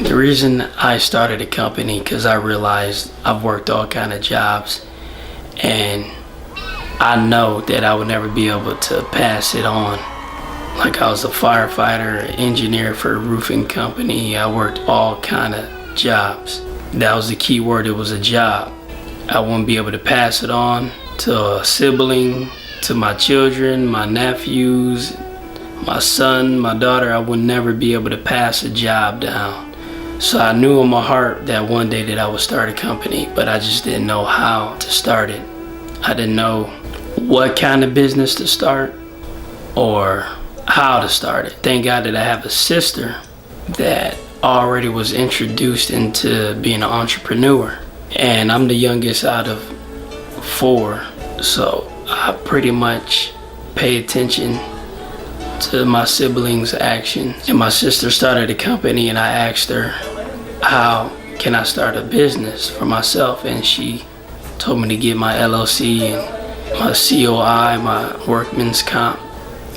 The reason I started a company because I realized I've worked all kind of jobs and I know that I would never be able to pass it on. Like I was a firefighter, an engineer for a roofing company. I worked all kind of jobs. That was the key word, it was a job. I wouldn't be able to pass it on to a sibling, to my children, my nephews, my son, my daughter. I would never be able to pass a job down. So I knew in my heart that one day that I would start a company, but I just didn't know how to start it. I didn't know what kind of business to start or how to start it. Thank God that I have a sister that already was introduced into being an entrepreneur. And I'm the youngest out of 4, so I pretty much pay attention to my siblings' actions. And my sister started a company and I asked her, how can I start a business for myself? And she told me to get my LLC and my COI, my workman's comp,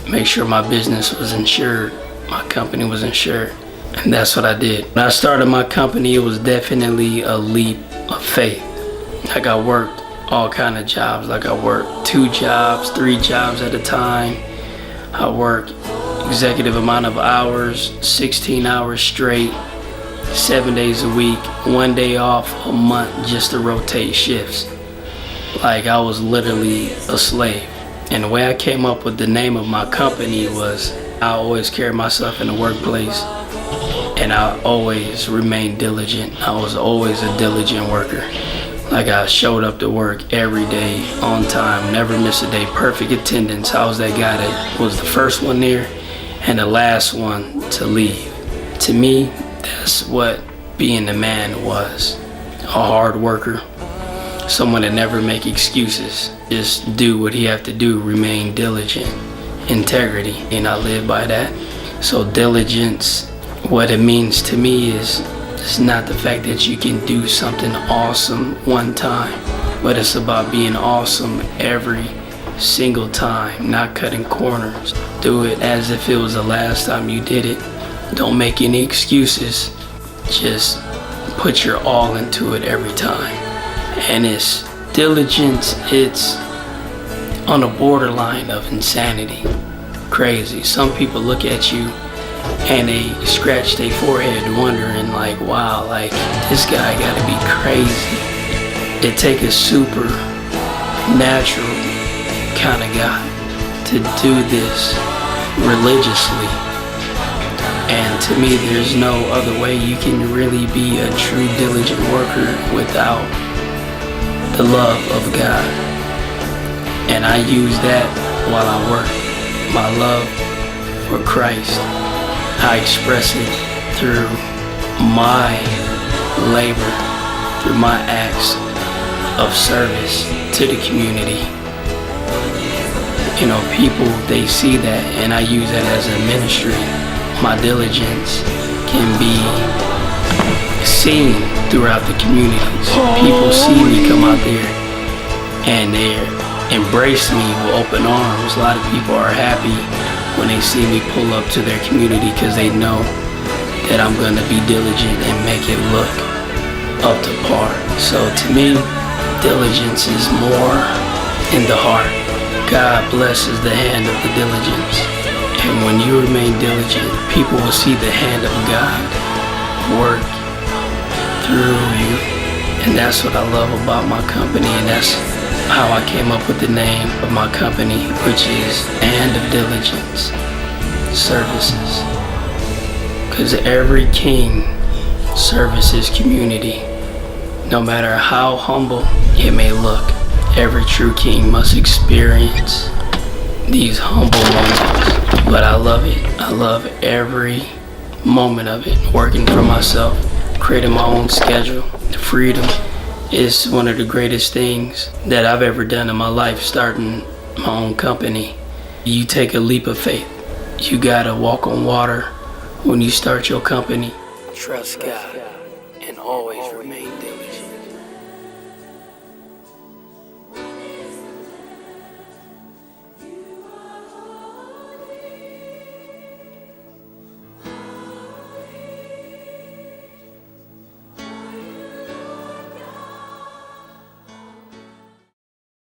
make sure my business was insured, my company was insured. And that's what I did. When I started my company, it was definitely a leap of faith. Like I worked all kind of jobs. Like I worked 2 jobs, 3 jobs at a time. I worked executive amount of hours, 16 hours straight, 7 days a week, 1 day off a month just to rotate shifts. Like I was literally a slave. And the way I came up with the name of my company was I always carried myself in the workplace and I always remained diligent. I was always a diligent worker. Like I showed up to work every day on time, never missed a day, perfect attendance. I was that guy that was the first one there and the last one to leave. To me, that's what being a man was. A hard worker, someone that never make excuses. Just do what he have to do, remain diligent, integrity, and I live by that. So diligence, what it means to me is it's not the fact that you can do something awesome one time, but it's about being awesome every single time, not cutting corners. Do it as if it was the last time you did it. Don't make any excuses. Just put your all into it every time. And it's diligence, it's on the borderline of insanity. Crazy. Some people look at you and they scratch their forehead wondering like, wow, like this guy gotta be crazy. It takes a super natural kind of guy to do this religiously. And to me, there's no other way you can really be a true diligent worker without the love of God. And I use that while I work. My love for Christ, I express it through my labor, through my acts of service to the community. You know, people, they see that and I use that as a ministry. My diligence can be seen throughout the communities. People see me come out there and they embrace me with open arms. A lot of people are happy when they see me pull up to their community because they know that I'm gonna be diligent and make it look up to par. So to me, diligence is more in the heart. God blesses the hand of the diligence. And when you remain diligent, people will see the hand of God work through you. And that's what I love about my company, and that's how I came up with the name of my company, which is Hand of Diligence Services. Because every king services community. No matter how humble it may look, every true king must experience these humble moments. But I love it. I love every moment of it. Working for myself, creating my own schedule. The freedom is one of the greatest things that I've ever done in my life, starting my own company. You take a leap of faith. You gotta walk on water when you start your company. Trust God and always remain diligent.